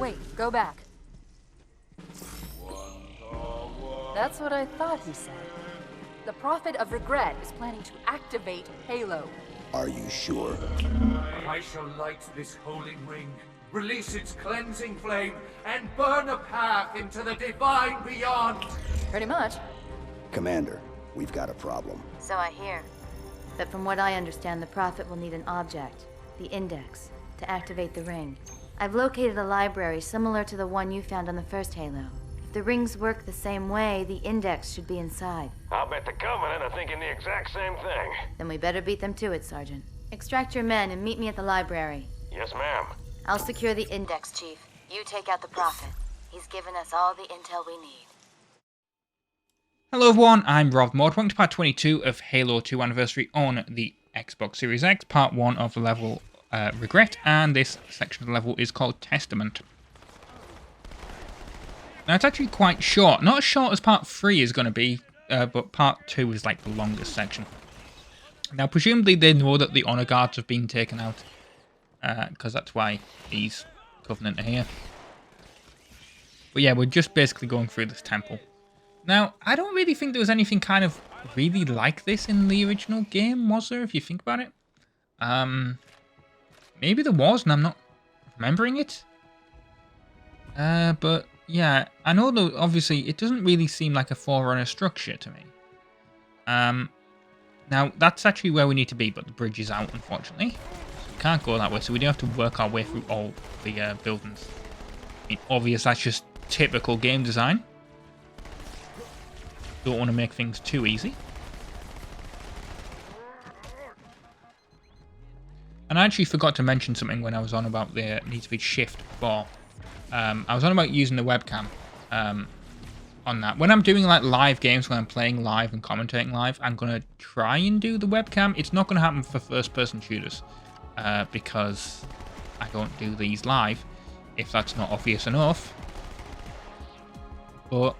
Wait, go back. That's what I thought he said. The Prophet of Regret is planning to activate Halo. Are you sure? I shall light this holy ring, release its cleansing flame, and burn a path into the divine beyond. Pretty much. Commander, we've got a problem. So I hear. But from what I understand, the Prophet will need an object, the Index, to activate the ring. I've located a library similar to the one you found on the first Halo. If the rings work the same way, the Index should be inside. I'll bet the Covenant are thinking the exact same thing. Then we better beat them to it, Sergeant. Extract your men and meet me at the library. Yes, ma'am. I'll secure the Index, Chief. You take out the Prophet. He's given us all the intel we need. Hello everyone, I'm RobtheMod. Welcome to part 22 of Halo 2 Anniversary on the Xbox Series X, part 1 of the level Regret, and this section of the level is called Testament. Now it's actually quite short, not as short as part 3 is going to be, but part 2 is like the longest section. Now presumably they know that the Honor Guards have been taken out, because that's why these Covenant are here. But yeah, we're just basically going through this temple. Now, I don't really think there was anything kind of really like this in the original game, was there, if you think about it? Maybe there was, and I'm not remembering it. But, yeah, I know that obviously it doesn't really seem like a Forerunner structure to me. Now, that's actually where we need to be, but the bridge is out, unfortunately. So we can't go that way, so we do have to work our way through all the buildings. I mean, obvious, that's just typical game design. Don't want to make things too easy. And I actually forgot to mention something when I was on about the need to be shift before. I was on about using the webcam on that. When I'm doing like live games, when I'm playing live and commentating live, I'm going to try and do the webcam. It's not going to happen for first-person shooters because I don't do these live, if that's not obvious enough. But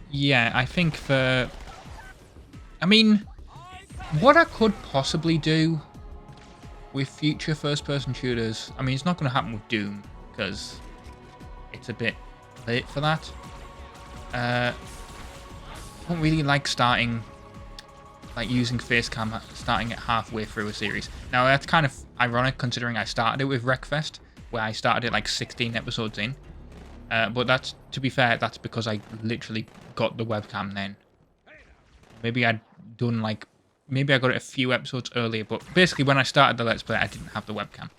yeah, I think I mean, what I could possibly do with future first-person shooters, I mean, it's not going to happen with Doom, because it's a bit late for that. I don't really like using facecam, starting it halfway through a series. Now, that's kind of ironic, considering I started it with Wreckfest, where I started it like 16 episodes in. But that's, to be fair, that's because I literally got the webcam then. Maybe I'd done like, maybe I got it a few episodes earlier, but basically when I started the Let's Play, I didn't have the webcam.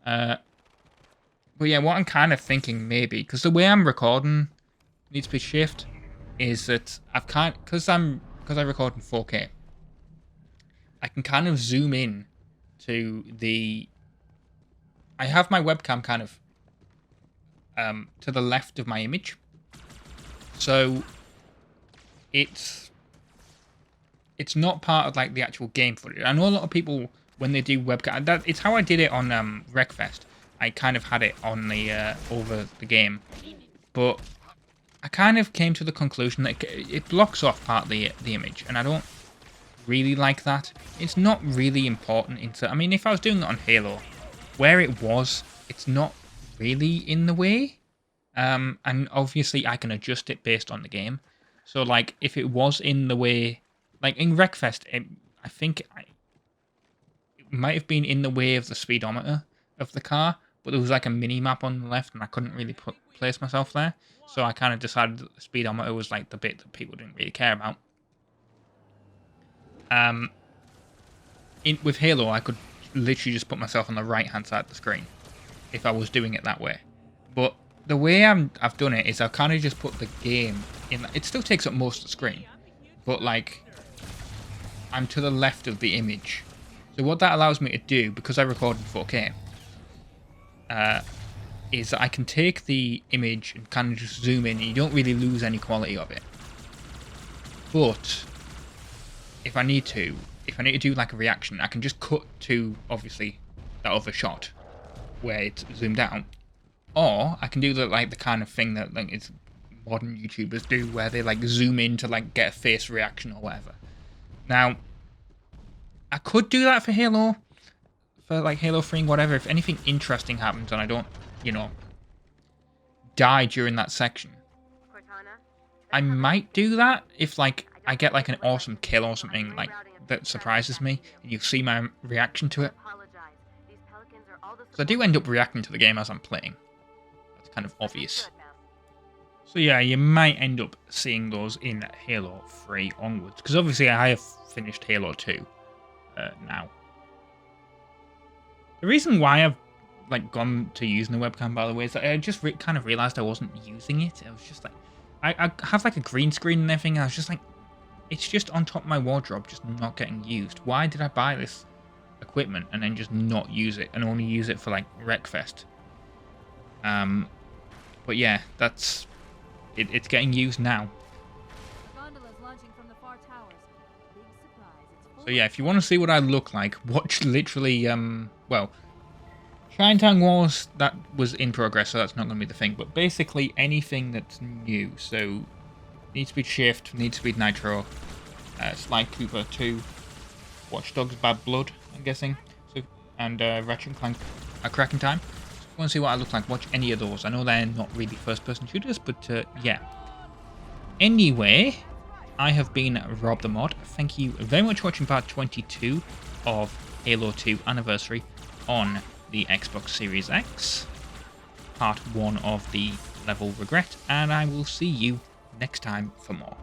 But yeah, what I'm kind of thinking maybe, because the way I'm recording needs to be shift, is that because I record in 4K, I can kind of zoom in to I have my webcam kind of to the left of my image, so it's not part of like the actual game footage. I know a lot of people, when they do webcam, it's how I did it on Wreckfest. I kind of had it on the over the game, but I kind of came to the conclusion that it blocks off part of the image, and I don't really like that. It's not really important. I mean, if I was doing it on Halo, where it was, it's not really in the way, and obviously I can adjust it based on the game. So like if it was in the way, like in Wreckfest, I think it might have been in the way of the speedometer of the car, but there was like a mini map on the left and I couldn't really place myself there, so I kind of decided that the speedometer was like the bit that people didn't really care about. With Halo, I could literally just put myself on the right hand side of the screen if I was doing it that way. But the way I've done it is I've kind of just put the game in. It still takes up most of the screen, but like I'm to the left of the image. So what that allows me to do, because I record in 4K, is that I can take the image and kind of just zoom in, and you don't really lose any quality of it. But if I need to do like a reaction, I can just cut to obviously that other shot where it's zoomed out, or I can do the kind of thing that like it's modern YouTubers do, where they like zoom in to like get a face reaction or whatever. Now, I could do that for Halo, for like Halo 3 and whatever. If anything interesting happens and I don't, die during that section. I might do that if, like, I get, like, an awesome kill or something, like, that surprises me, and you see my reaction to it. Because I do end up reacting to the game as I'm playing. That's kind of obvious. So yeah, you might end up seeing those in Halo 3 onwards. Because obviously I have finished Halo 2 now. The reason why I've like gone to using the webcam, by the way, is that I just kind of realised I wasn't using it. I was just like, I have like a green screen and everything. And I was just like, it's just on top of my wardrobe, just not getting used. Why did I buy this equipment and then just not use it and only use it for like Wreckfest? But yeah, that's it's getting used now. So yeah, if you want to see what I look like, watch literally well, Chinatown Wars, that was in progress, so that's not going to be the thing, but basically anything that's new. So Need Speed Shift, Need Speed Nitro, Sly Cooper 2, Watch Dogs Bad Blood, I'm guessing, so, and Ratchet & Clank Cracking Time. So if you want to see what I look like, watch any of those. I know they're not really first-person shooters, but yeah. Anyway, I have been RobtheMod. Thank you very much for watching part 22 of Halo 2 Anniversary on the Xbox Series X. Part 1 of the level Regret, and I will see you next time for more.